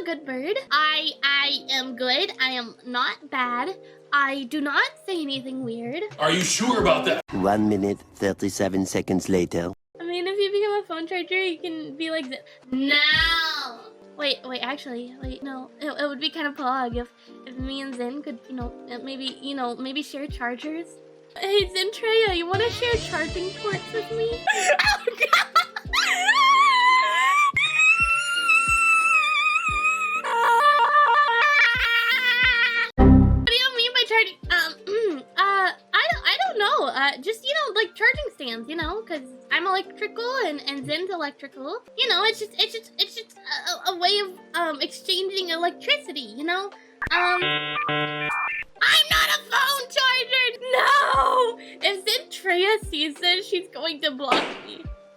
a good bird. I am good. I am not bad. I do not say anything weird. Are you sure about that? 1 minute, 37 seconds later. I mean, if you become a phone charger, you can be like, no. Wait, actually, no. It would be kind of pog if me and Zen could, maybe share chargers. Hey, Zentreya, you want to share charging ports with me? Oh, God. What do you mean by charging? I don't know. Just, like charging stands, because I'm electrical and Zen's electrical. It's just a way of exchanging electricity, I'm not a phone charger! No! If Zentreya sees this, she's going to block me.